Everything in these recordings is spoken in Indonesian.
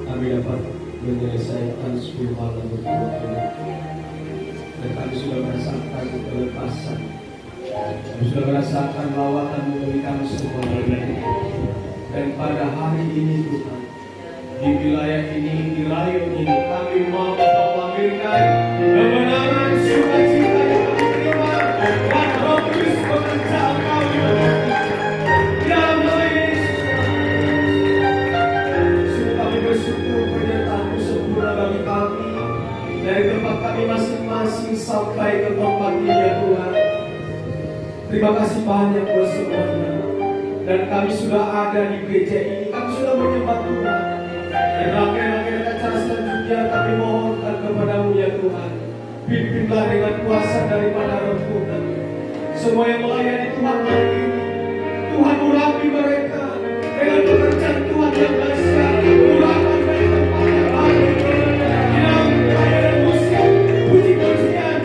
Kami dapat menyelesaikan 10 malam berturut-turut, dan kami sudah merasakan kelepasan. Kami sudah merasakan lawatan dari kami semua dari. Dan pada hari ini Tuhan, di wilayah ini, di rayon ini, kami mau memamerkan kebenaran sukacita yang kami terima dan Roh Kudus bekerja kami. Dalam nama Yesus, sudah kami bersyukur penyertaan-Mu sempurna bagi kami dari tempat kami masing-masing sampai ke tempat ini ya Tuhan. Terima kasih banyak buat semuanya. Dan kami sudah ada di gereja ini, kami sudah menyembah Tuhan. Dan rangkaian-rangkaian acara selanjutnya kami mohonkan kepada-Mu ya Tuhan. Pimpinlah dengan kuasa daripada Roh Tuhan. Semua yang melayani Tuhan hari ini, Tuhan urapi mereka dengan pekerjaan Tuhan yang dahsyat. Urapi mereka pada hari ini. Di dalam pelayanan musik, puji-pujian,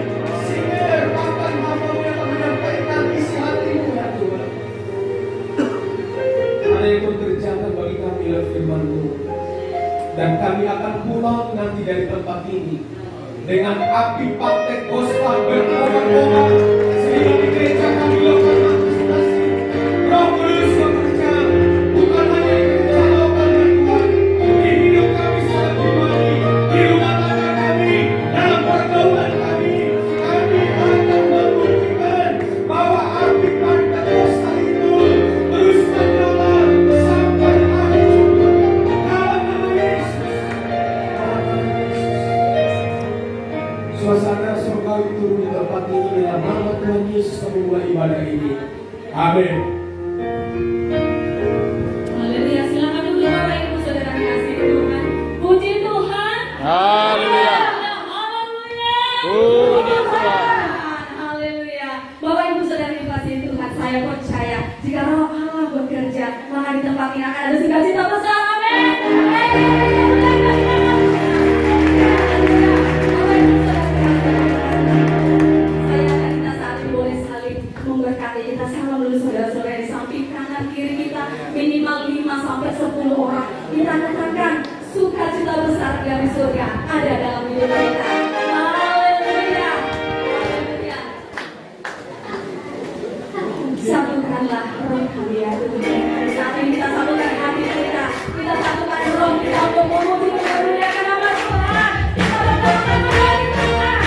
singer, bahkan hamba-Mu yang akan menyampaikan isi hati-Mu ya Tuhan. Ada yang mengerjakan bagi kami adalah firman-Mu. Dan kami akan pulang nanti dari tempat ini dengan api Pentekosta berkobar-kobar, sehingga di gereja kami lakukan manifestasi Roh Kudus bekerja, bukan hanya di gereja lokal ya Tuhan, di hidup kami secara pribadi, di rumah tangga kami, dalam pergaulan kami akan membuktikan bahwa api Pentekosta itu terus menyala sampai hari Jumat. Dalam nama Yesus. Suasana surgawi turun di tempat ini dalam nama Tuhan Yesus kami mulai ibadah ini. Amin. Haleluya, silakan dulu Bapak Ibu Saudara kasih Tuhan. Puji Tuhan. Haleluya. Haleluya. Puji Tuhan. Haleluya. Bapak Ibu Saudara kasih Tuhan, saya percaya jika Roh Allah bekerja, maka di tempat ini akan ada sukacita besar. Amin. Memberkati kita sama dulu saudara-saudara di samping kanan kiri kita, minimal 5 sampai 10 orang. Kita katakan sukacita besar dari surga ada dalam hidup kita. Haleluya. Haleluya. Satukanlah roh kami ya Tuhan. Saat ini kita satukan hati kita, kita satukan roh kita untuk memuji dan memuliakan nama Tuhan. Kita berdoa kepada Tuhan.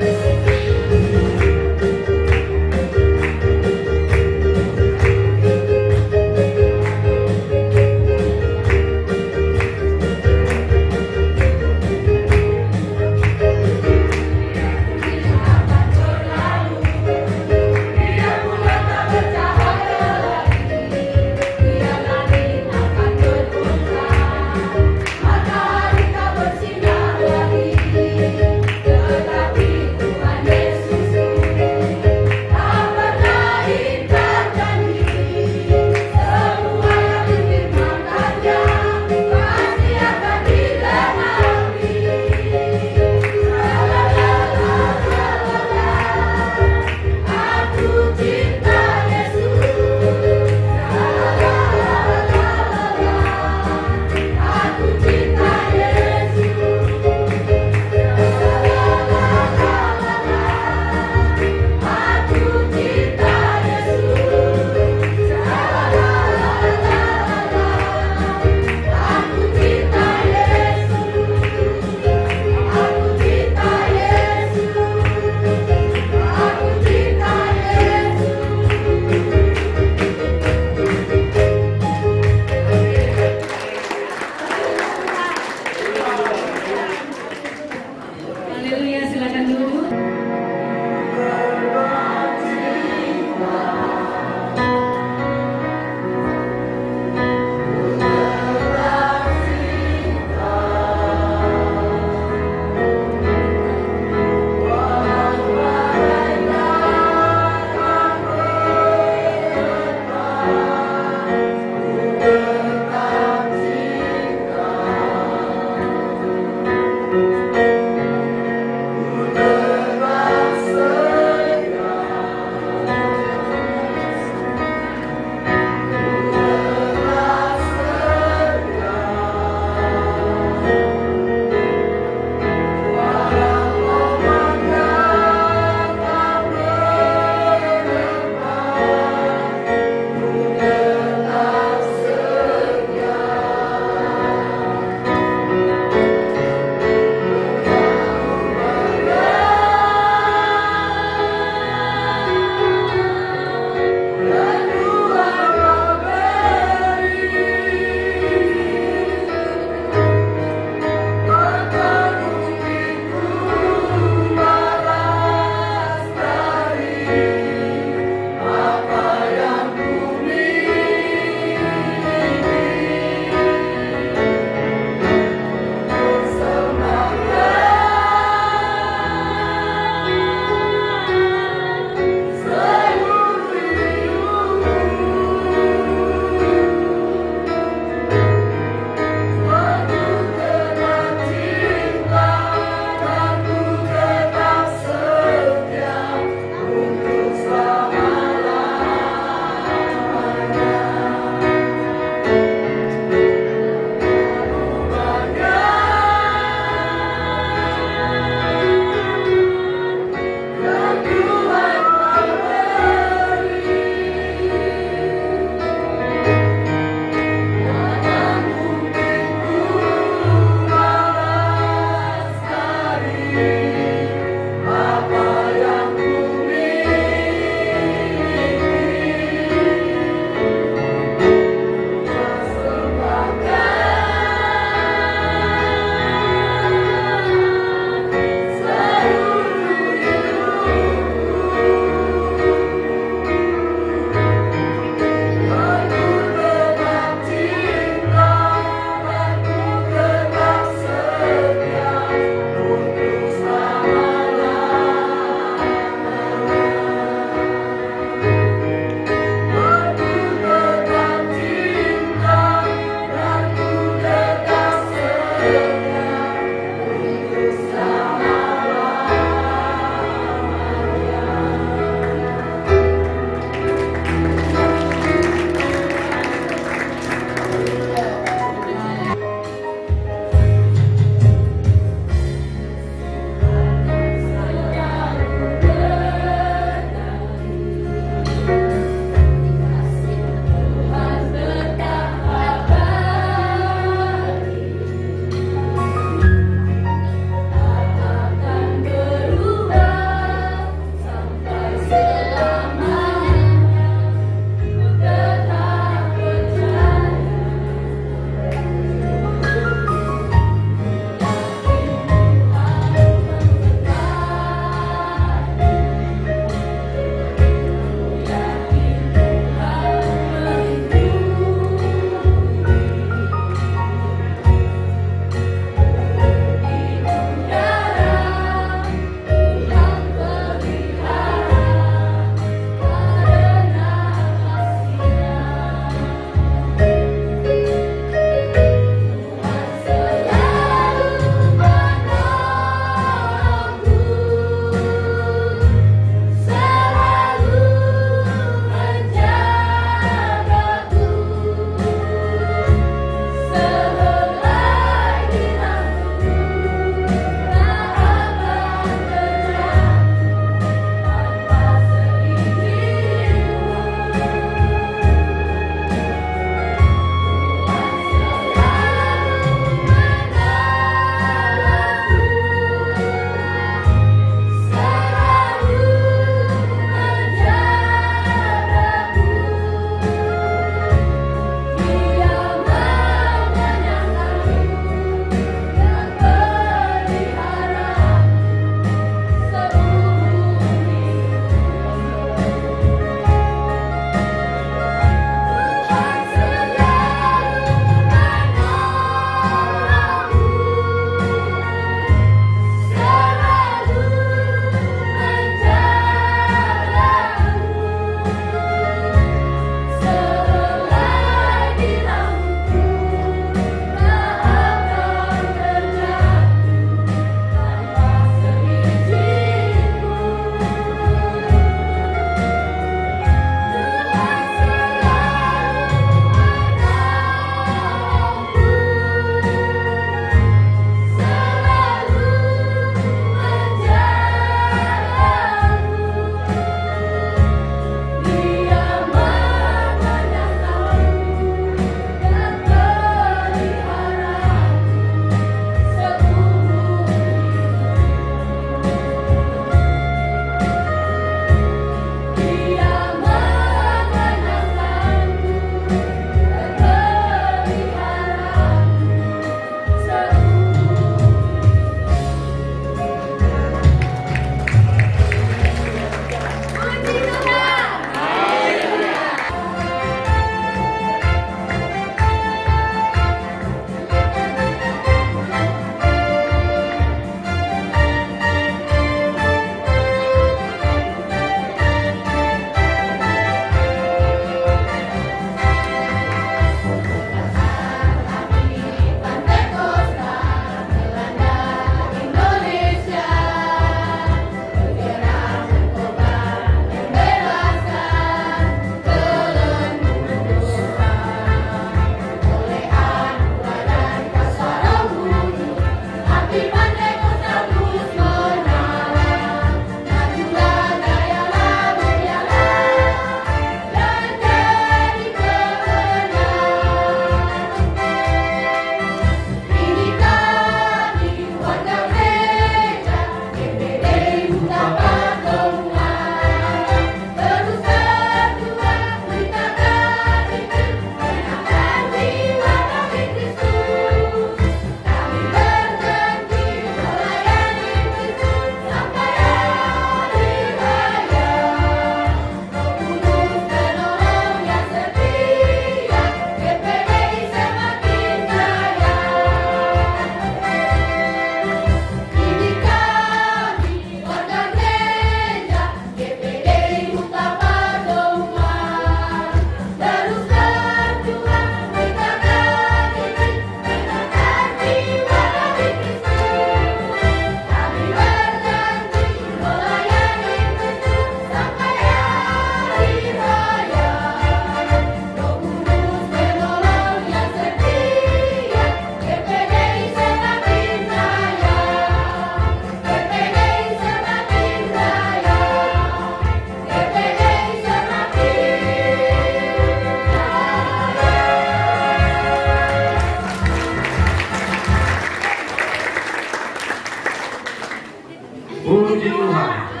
Puji Tuhan.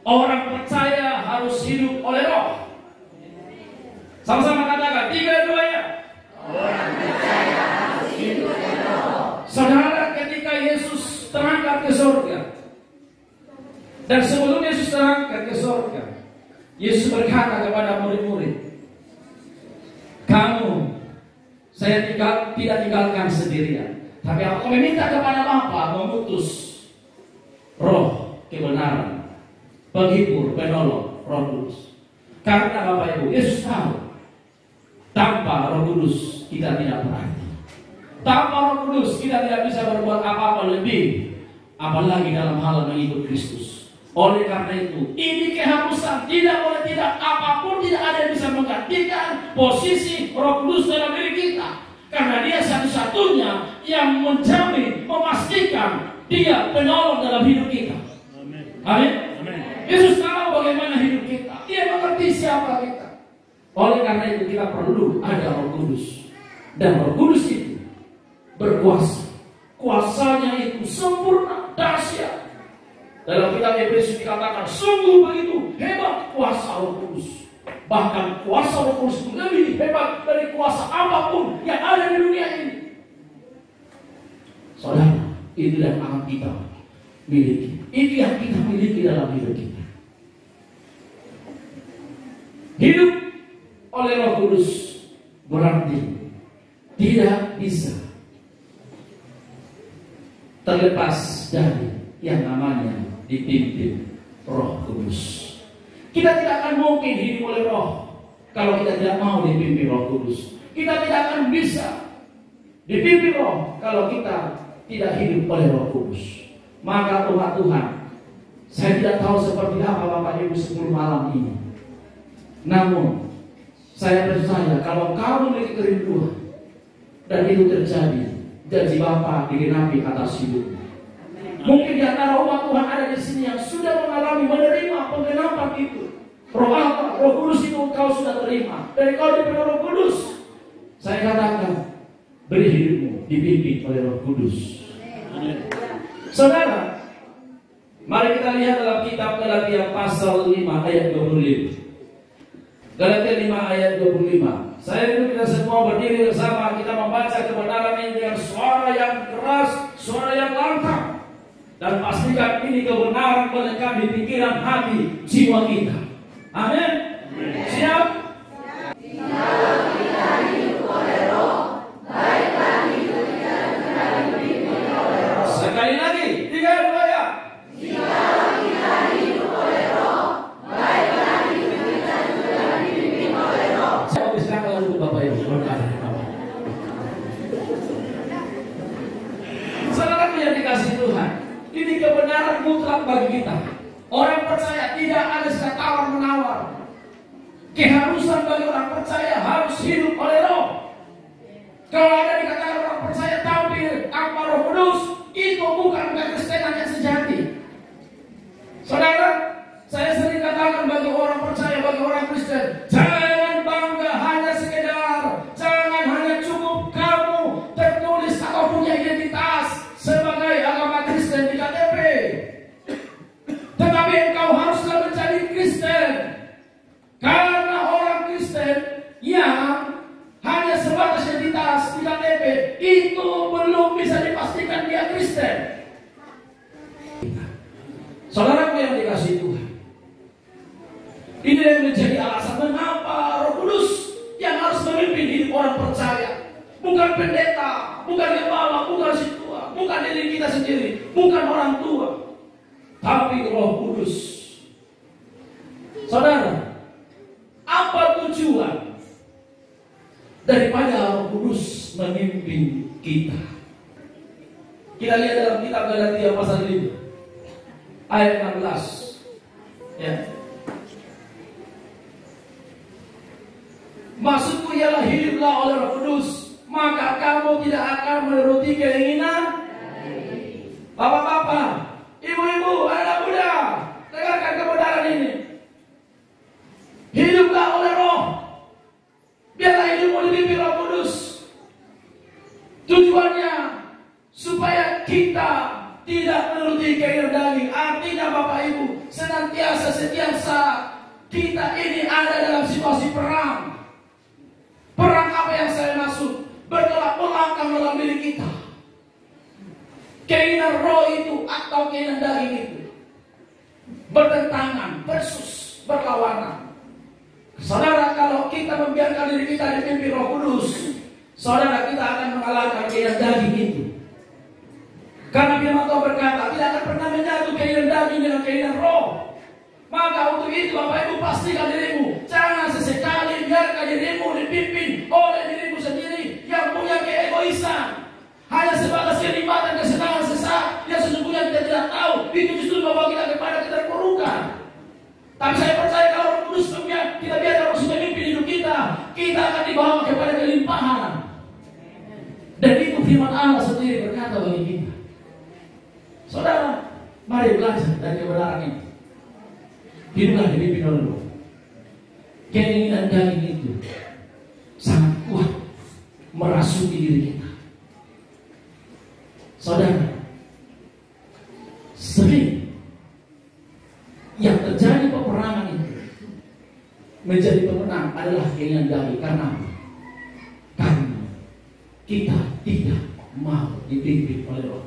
Orang percaya harus hidup oleh Roh. Sama-sama katakan, 3-2-nya. Orang percaya harus hidup oleh Roh. Saudara, ketika Yesus terangkat ke surga, dan sebelum Yesus terangkat ke surga, Yesus berkata kepada murid-murid, kamu, saya tidak tinggalkan sendirian, tapi aku meminta kepada Bapa mengutus Roh kebenaran, penghibur, penolong, Roh Kudus. Karena Bapak Ibu, Yesus tahu tanpa Roh Kudus kita tidak berarti. Tanpa Roh Kudus kita tidak bisa berbuat apa-apa lebih, apalagi dalam hal mengikut Kristus. Oleh karena itu, ini keharusan, tidak boleh tidak, apapun tidak ada yang bisa menggantikan posisi Roh Kudus dalam diri kita. Karena dia satu-satunya yang menjamin, memastikan dia penolong dalam hidup kita. Amin. Yesus tahu bagaimana hidup kita. Dia mengerti siapa kita. Oleh karena itu kita perlu ada Roh Kudus. Dan Roh Kudus itu berkuasa. Kuasanya itu sempurna, dahsyat. Dalam kitab Efesus dikatakan sungguh begitu hebat kuasa Roh Kudus. Bahkan kuasa Roh Kudus itu lebih hebat dari kuasa apapun yang ada di dunia ini. Saudara, itu yang akan kita miliki. Itu yang kita miliki dalam hidup kita. Hidup oleh Roh Kudus berarti tidak bisa terlepas dari yang namanya dipimpin Roh Kudus. Kita tidak akan mungkin hidup oleh Roh kalau kita tidak mau dipimpin Roh Kudus. Kita tidak akan bisa dipimpin Roh kalau kita tidak hidup oleh Roh Kudus. Maka umat Tuhan, saya tidak tahu seperti apa Bapak Ibu 10 malam ini. Namun saya percaya kalau kamu memiliki kerinduan dan itu terjadi, janji Bapa digenapi atas hidup. Mungkin di antara umat Tuhan ada di sini yang sudah mengalami menerima penggenapan itu. Roh apa? Roh Kudus itu kau sudah terima. Dan kau diberi Roh Kudus. Saya katakan, beri hidupmu dipimpin oleh Roh Kudus. Saudara, mari kita lihat dalam kitab Galatia pasal 5 ayat 25. Galatia 5 ayat 25. Saya ingin kita semua berdiri bersama, kita membaca kebenaran ini dengan suara yang keras, suara yang lantang. Dan pastikan ini kebenaran melekat di pikiran, hati, jiwa kita. Amin. Siap? Kalau kita hidup oleh Roh, baiklah hidup kita dengan dipimpin oleh Roh. Sekali lagi, 3, 2 ya. Kalau kita hidup oleh Roh, baiklah hidup kita dengan dipimpin oleh Roh. Saya mau diserahkan lalu Bapak Ibu. Saudara yang dikasih Tuhan, ini kebenaran mutlak bagi kita. Orang percaya tidak ada sekali tawar-menawar. Keharusan bagi orang percaya harus hidup oleh Roh. Kalau ada dikatakan orang percaya tampil tanpa Roh Kudus, itu bukan kekristenan yang sejati. Saudara, saya sering katakan bagi orang percaya, bagi orang Kristen, jangan bangga hanya sekedar, jangan hanya cukup kamu tertulis atau punya identitas sebagai agama Kristen di KTP. Tetapi engkau haruslah menjadi Kristen. Karena orang Kristen yang hanya sebatas identitas di KTP itu belum bisa dipastikan dia Kristen. Saudaraku yang dikasihi Tuhan, ini yang menjadi alasan mengapa Roh Kudus yang harus memimpin hidup orang percaya. Bukan pendeta, bukan gembala, bukan situa, bukan diri kita sendiri, bukan orang tua, tapi Roh Kudus. Saudara, apa tujuan daripada Roh Kudus memimpin kita? Kita lihat dalam kitab Galatia pasal 5 ayat 16. Ya. Maksudku ialah hiduplah oleh Roh Kudus, maka kamu tidak akan menuruti keinginan bapak-bapak, ibu-ibu, anak muda. Dengarkan kebenaran ini. Hiduplah oleh Roh. Biarlah hidupmu dipimpin Roh Kudus. Tujuannya supaya kita tidak menuruti keinginan daging. Artinya Bapak Ibu, senantiasa setiap saat kita ini ada dalam situasi perang. Perang apa yang saya maksud? Bertolak belakang dalam diri kita. Keinginan roh itu atau keinginan daging itu bertentangan, versus, berlawanan. Saudara, kalau kita membiarkan diri kita dipimpin Roh Kudus, saudara, kita akan mengalahkan keinginan daging itu. Karena firman Tuhan berkata, tidak akan pernah menyatu keinginan daging dengan keinginan roh. Maka untuk itu Bapak Ibu pastikan dirimu, jangan sesekali biarkan dirimu dipimpin oleh dirimu sendiri. sebatas kenikmatan, kesenangan sesaat yang sesungguhnya kita tidak tahu, itu justru membawa kita kepada keterpurukan. Tapi saya percaya kalau Roh Kudus kita biarkan Roh Kudus memimpin hidup kita akan dibawa kepada kelimpahan. Dan itu firman Allah sendiri berkata bagi kita. Saudara, mari belajar dari kebenaran ini. Hiduplah dipimpin oleh Roh. Keinginan daging itu sangat kuat merasuki diri kita. Saudara, sering yang terjadi peperangan itu menjadi pemenang adalah keinginan daging. Karena kita tidak mau dipimpin oleh Roh.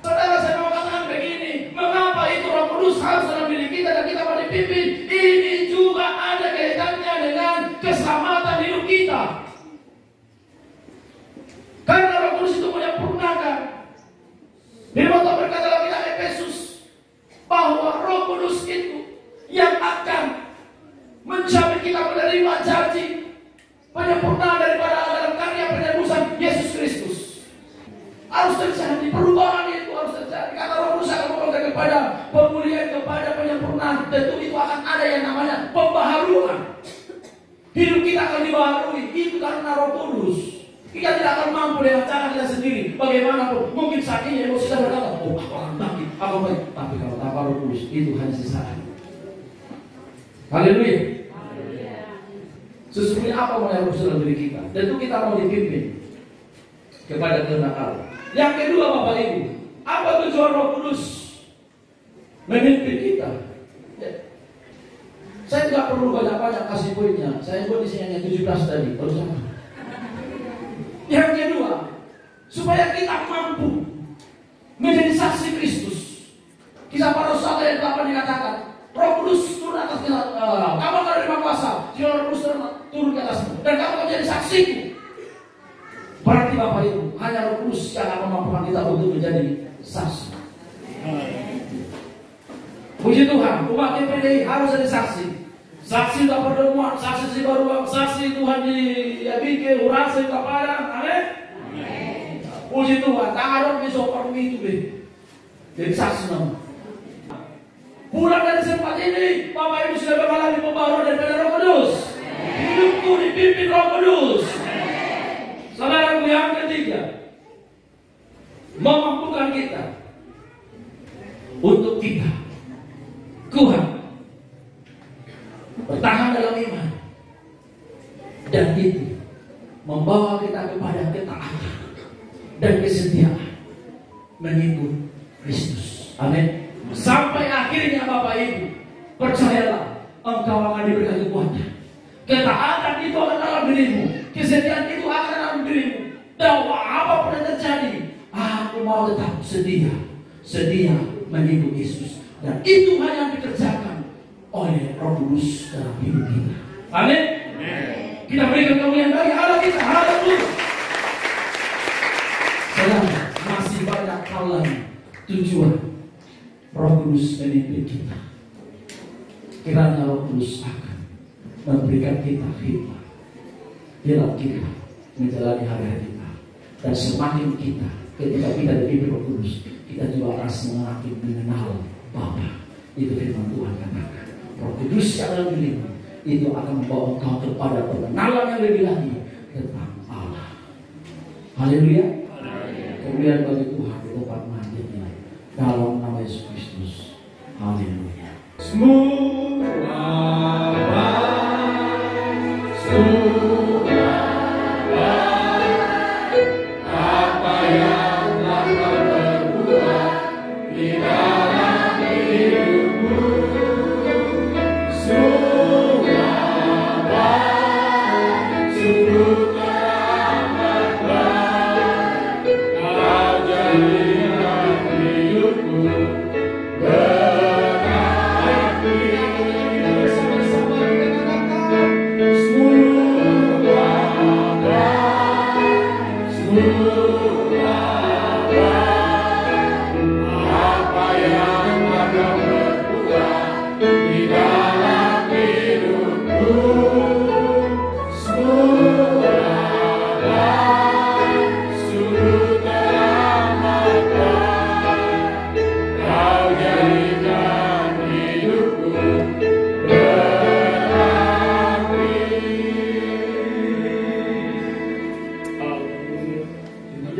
Saudara, saya mau katakan begini, mengapa itu Roh Kudus harus dalam diri kita dan kita mau dipimpin? Ini juga ada kaitannya dengan keselamatan hidup kita. Karena Roh Kudus itu menyempurnakan. Firman Tuhan berkata dalam kitab Efesus bahwa Roh Kudus itu yang akan menjamin kita menerima janji penyempurnaan daripada Allah dalam karya penebusan Yesus Kristus. Harus terjadi perubahan, itu harus terjadi. Kata Roh Kudus akan membawa kepada pemulihan, kepada penyempurnaan. Tentu itu akan ada yang namanya pembaharuan. Hidup kita akan dibaharui. Itu karena Roh Kudus. Kita tidak akan mampu dengan cara kita sendiri. Bagaimanapun, mungkin saat ini emosi kita berkata, oh aku akan bangkit, aku baik. Tapi kalau tanpa Roh Kudus, itu hanya sesaat. Haleluya. Sesungguhnya apa mau yang dalam diri kita? Tentu kita mau dipimpin kepada kehendak Allah. Yang kedua, Bapak Ibu, apa tujuan Roh Kudus memimpin kita? Ya. Saya tidak perlu banyak-banyak kasih poinnya. Saya buat di sini hanya 17 tadi. Kalau sama. Yang kedua, supaya kita mampu menjadi saksi Kristus. Kisah para rasul ayat 8 dikatakan, Roh Kudus turun atas kita. Kamu akan menerima kuasa. Jika Roh Kudus turun ke atasmu, dan kamu akan menjadi saksiku. Berarti Bapak Ibu, hanya Roh Kudus yang akan memampukan kita untuk menjadi saksi. Puji Tuhan, umat PDI harus jadi saksi. Saksi tak pertemuan, saksi di baru, saksi Tuhan di Abike, Urasa, Kapadang, amin. Puji Tuhan, tak ada besok permi itu deh. Jadi saksi nama. Pulang dari tempat ini, Bapak Ibu sudah mengalami pembaharuan daripada Roh Kudus. Hidupku dipimpin Roh Kudus. Saudaraku, yang ketiga, memampukan kita untuk kita kuat bertahan dalam iman, dan itu membawa kita kepada ketaatan dan kesetiaan mengikut Kristus. Amin. Sampai akhirnya Bapak Ibu, percayalah, engkau akan diberikan kekuatan. Ketaatan itu akan dalam dirimu, kesetiaan itu akan dalam dirimu. Dan apapun yang terjadi, aku mau tetap setia mengikut Yesus. Dan itu hanya yang dikerjakan oleh Roh Kudus dalam hidup kita. Amin. Kita berikan kemuliaan bagi Allah kita. Haleluya. Saudara, masih banyak hal lain tujuan Roh Kudus memimpin kita. Kiranya Roh Kudus akan memberikan kita hikmat dalam kita menjalani hari-hari kita. Dan semakin kita, ketika kita dipimpin Roh Kudus, kita juga akan semakin mengenal Bapa. Itu firman Tuhan katakan. Roh Kudus yang dalam dirimu itu akan membawa engkau kepada pengenalan yang lebih lagi tentang Allah. Haleluya. Kemudian bagi Tuhan di tempat mandinya dalam nama Yesus Kristus. Haleluya.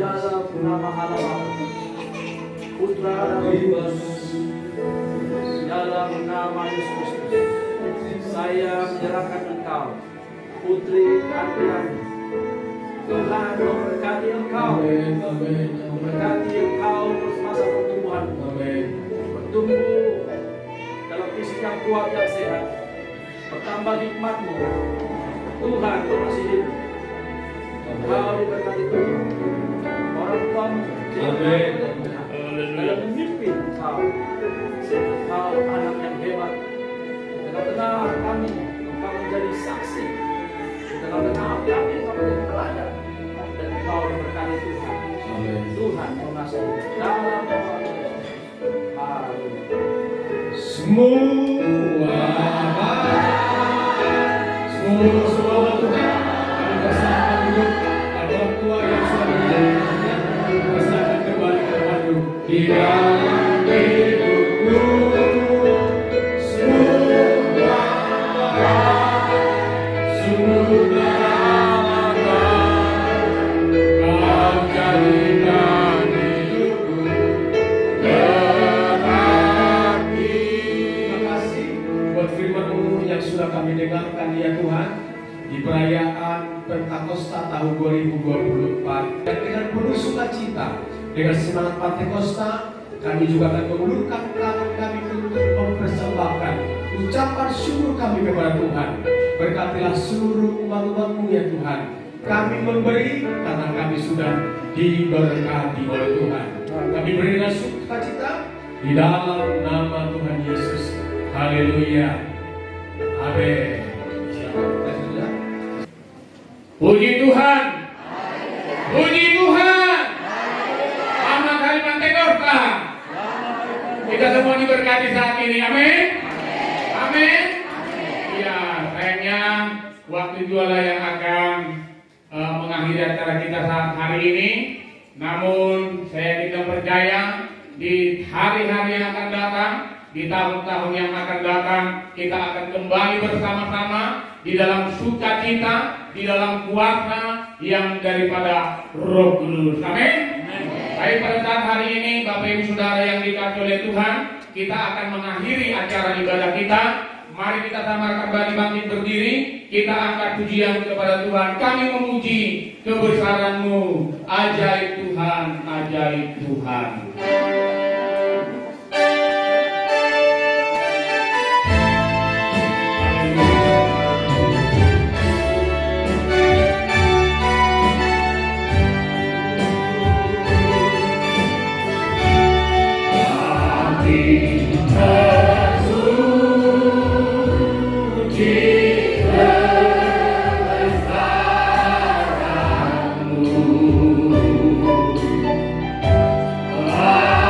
dalam nama Allah Putra dan Yesus, dalam nama Yesus Kristus, saya menyerahkan Engkau, Putri Adriani. Tuhan memberkati Engkau, memberkati Engkau semasa pertumbuhan, bertumbuh dalam fisik yang kuat yang sehat, bertambah hikmat-Mu. Tuhan masih hidup. Engkau diberkati Tuhan. Orang tuamu dalam memimpin Engkau, Engkau anak yang hebat. Di tengah-tengah kami, Engkau menjadi saksi. Di tengah-tengah api-api Engkau menjadi teladan. Dan Engkau diberkati Tuhan. Tuhan mengasihi dalam nama Yesus. Haleluya. Semua Tuhan, kami bersama hidup, ada orang tua yang sudah menjadikannya, bersama kembali kepada di dalam hidupku. Semua kau jadikan hidupku berarti. Terima kasih buat firman-Mu yang sudah kami dengarkan ya Tuhan, di perayaan Pentakosta tahun 2024. Dan dengan penuh sukacita, dengan semangat Pentakosta, kami juga akan mengulurkan tangan kami untuk mempersembahkan ucapan syukur kami kepada Tuhan. Berkatilah seluruh umat-umat-Mu ya Tuhan. Kami memberi karena kami sudah diberkati oleh Tuhan. Kami beri dengan sukacita di dalam nama Tuhan Yesus. Haleluya. Amin. Puji Tuhan. Puji Tuhan. Selamat hari Pentakosta. Kita semua diberkati saat ini. Amin. Amin. Ya, sayangnya waktu itulah yang akan mengakhiri acara kita saat hari ini. Namun saya tidak percaya di hari-hari yang akan datang, di tahun-tahun yang akan datang, kita akan kembali bersama-sama di dalam sukacita, di dalam kuasa yang daripada Roh Kudus. Amin. Baik, pada saat hari ini Bapak Ibu Saudara yang dikasihi oleh Tuhan, kita akan mengakhiri acara ibadah kita. Mari kita sama kembali bangkit berdiri. Kita angkat pujian kepada Tuhan. Kami memuji kebesaran-Mu. Ajaib Tuhan, ajaib Tuhan. Ah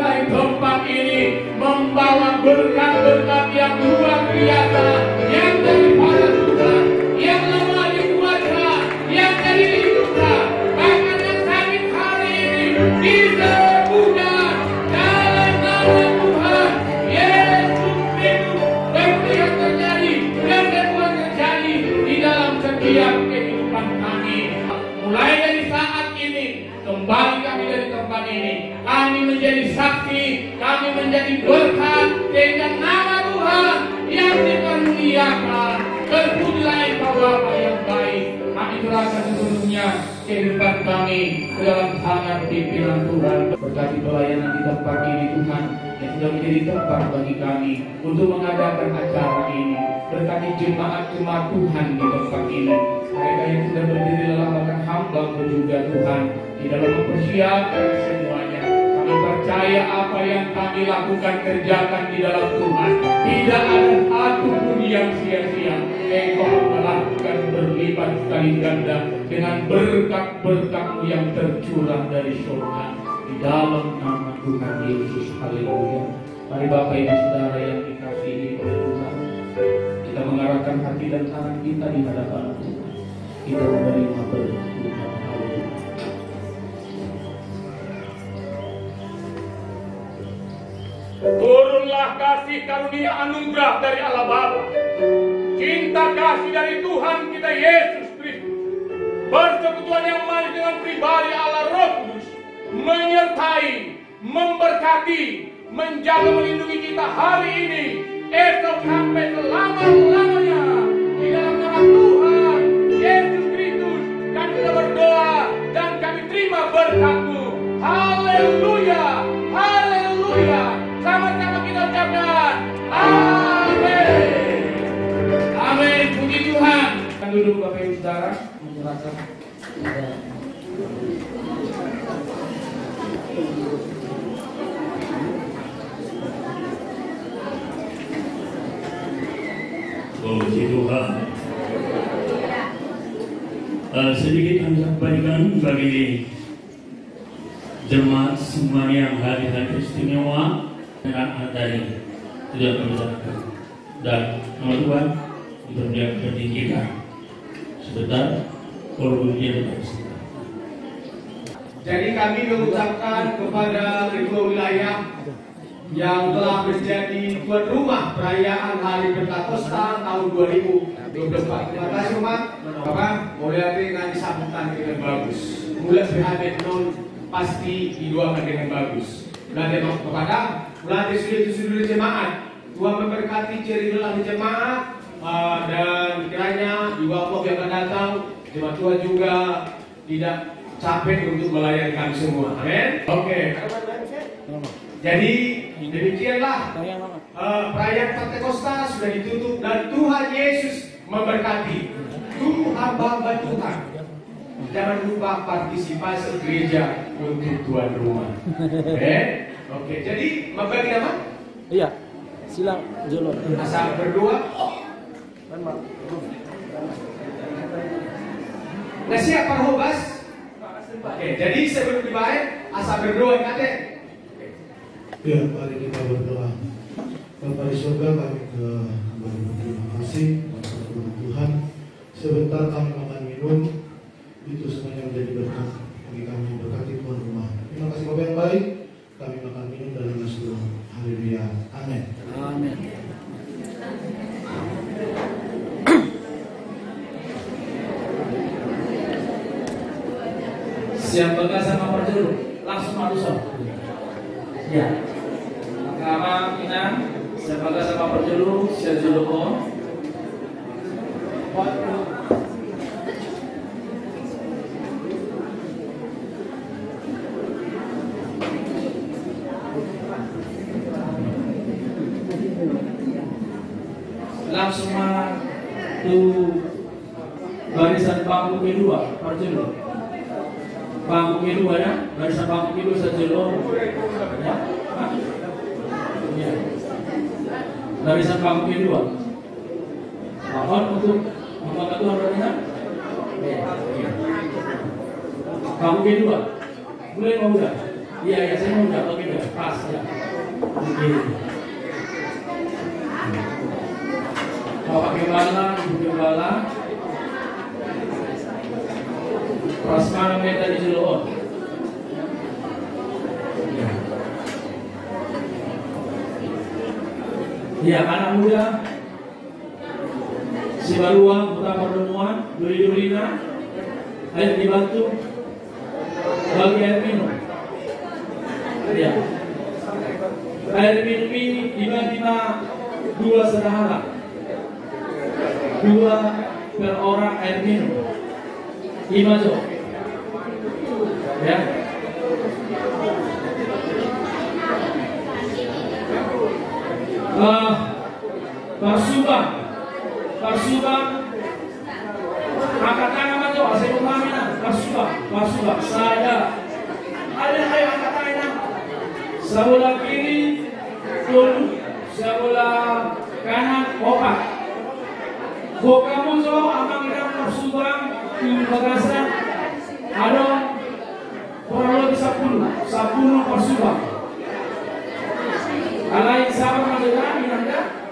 mulai tempat ini membawa berkat-berkat yang luar biasa, yang daripada Tuhan, yang lemah dikuatkan, yang dari hidupnya, bahkan yang sakit hari ini disembuhkan dalam nama Tuhan Yesus Kristus. Berlihat terjadi dan berbuat terjadi di dalam setiap kehidupan kami. Mulai dari saat ini, kembali kami dari tempat ini, kami menjadi saksi, kami menjadi berkat, sehingga nama Tuhan yang dipermuliakan. Terpujilah Engkau Bapa yang baik. Kami serahkan seluruhnya kehidupan kami ke dalam tangan pimpinan Tuhan. Berkati pelayanan di tempat ini Tuhan, yang sudah menjadi tempat bagi kami untuk mengadakan acara ini. Berkati jemaat-jemaat Tuhan di tempat ini, mereka yang sudah berdiri dalam bahkan hamba juga Tuhan, di dalam mempersiapkan semuanya. Kami percaya apa yang kami lakukan, kerjakan di dalam Tuhan, tidak ada satu pun yang sia-sia. Engkau melakukan berlipat kali ganda dengan berkat-berkat-Mu yang tercurah dari surga. Di dalam nama Tuhan Yesus, haleluya. Mari Bapak Ibu Saudara yang dikasihi oleh Tuhan, kita mengarahkan hati dan tangan kita di hadapan Tuhan. Kita menerima berkat Tuhan. Haleluya. Turunlah kasih karunia anugerah dari Allah Bapa, cinta kasih dari Tuhan kita Yesus Kristus, persekutuan yang manis dengan pribadi Allah Roh Kudus, menyertai, memberkati, menjaga, melindungi kita hari ini, esok sampai selama-lamanya. Di dalam nama Tuhan Yesus Kristus kami sudah berdoa dan kami terima berkat-Mu. Haleluya, haleluya. Sama-sama kita ucapkan amin. Amin, puji Tuhan. Kita duduk Bapak Ibu Saudara, menyerahkan puji Tuhan. Sedikit kami sampaikan bagi jemaat semua yang hari-hari istimewa dengan dari tidak berjalan dan nama Tuhan dipermuliakan ditinggikan sebentar kalau dia tidak. Jadi kami mengucapkan kepada ketua wilayah yang telah menjadi tuan rumah perayaan Hari Pentakosta tahun 2024. Terima kasih umat. Bapak, mulai dengan sambutan dengan bagus. Mulai berhadir non pasti didoakan dengan bagus. Mulai kepada mulai seluruh jemaat. Tuhan memberkati ceri lelah jemaat dan kiranya juga Allah yang akan datang. Jemaat Tuhan juga tidak capek untuk melayani kami semua. Amin. Oke. Jadi demikianlah perayaan Pentakosta sudah ditutup dan Tuhan Yesus memberkati. Tunggu hamba-hamba Tuhan. Jangan lupa partisipasi gereja untuk tuan rumah. Oke. Jadi membagi nama? Iya. Silang Jolo. Asal berdua. Nah, siap Pak Hobas? Oke. Jadi sebelum dibayar asal berdoa ingatnya. Ya, mari kita berdoa. Bapa di surga, kami berterima kasih kepada Tuhan. Sebentar kami makan minum, itu semuanya menjadi berkat bagi kami, berkati tuan rumah. Terima kasih Bapak yang baik. Kami makan minum dalam nama Tuhan. Haleluya. Amin. Amin. Siap berkas sama perjuru, langsung maju sob. Ya. Maka kita siap berkas sama perjuru, siap juluko. Langsung maju barisan bangku kedua, perjuru. Bangku kedua ya, barisan bangku kedua sejelo. Ya. Ya. Barisan bangku kedua. Mohon untuk Bapak Ketua Rohnya. Bangku kedua. Boleh mau enggak? Iya, saya mau enggak, oke, pas ya. Bapak Gembala, Ibu Gembala, Prasmanan Meta di Jeloon. Ya, anak muda, si Baluang, Putra Pertemuan, Duri-Durina, ayo dibantu bagi air minum. Ya. Air minum ini tiba-tiba 2 sederhana, 2 per orang air minum, 5 jok. Ya. Parsubang, angkat tangan maju, saya utamina, Parsubang, saya, ayo angkat tangan, sebelah kiri, tunduk, sebelah kanan, opak, kamu jauh, abang kita Parsubang, di Bagasan, ada kurang lebih 10 Parsubang. Alai sahabat majukan, Anda.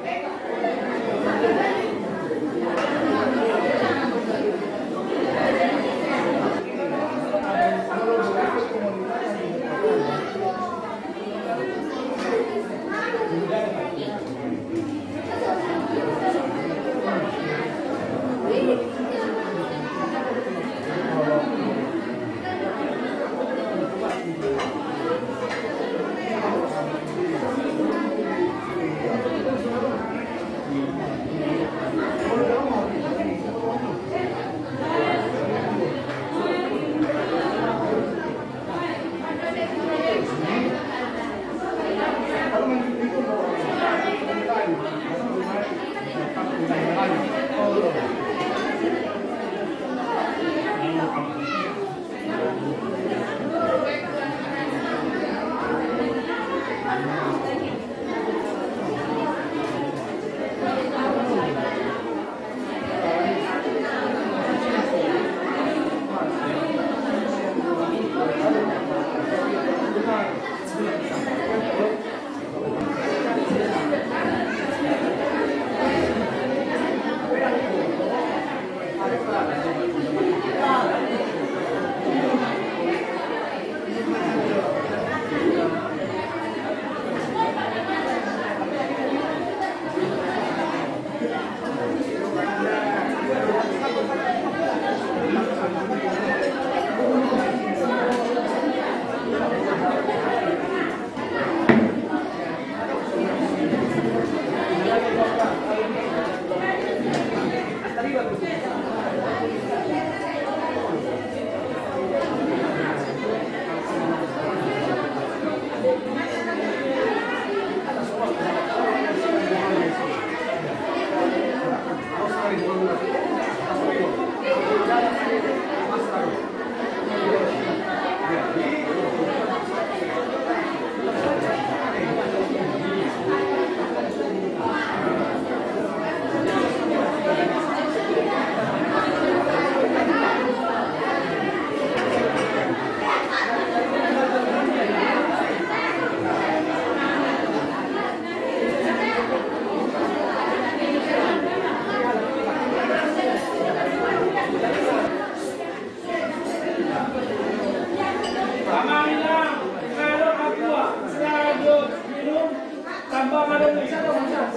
Tambah ada bisa atau bisa?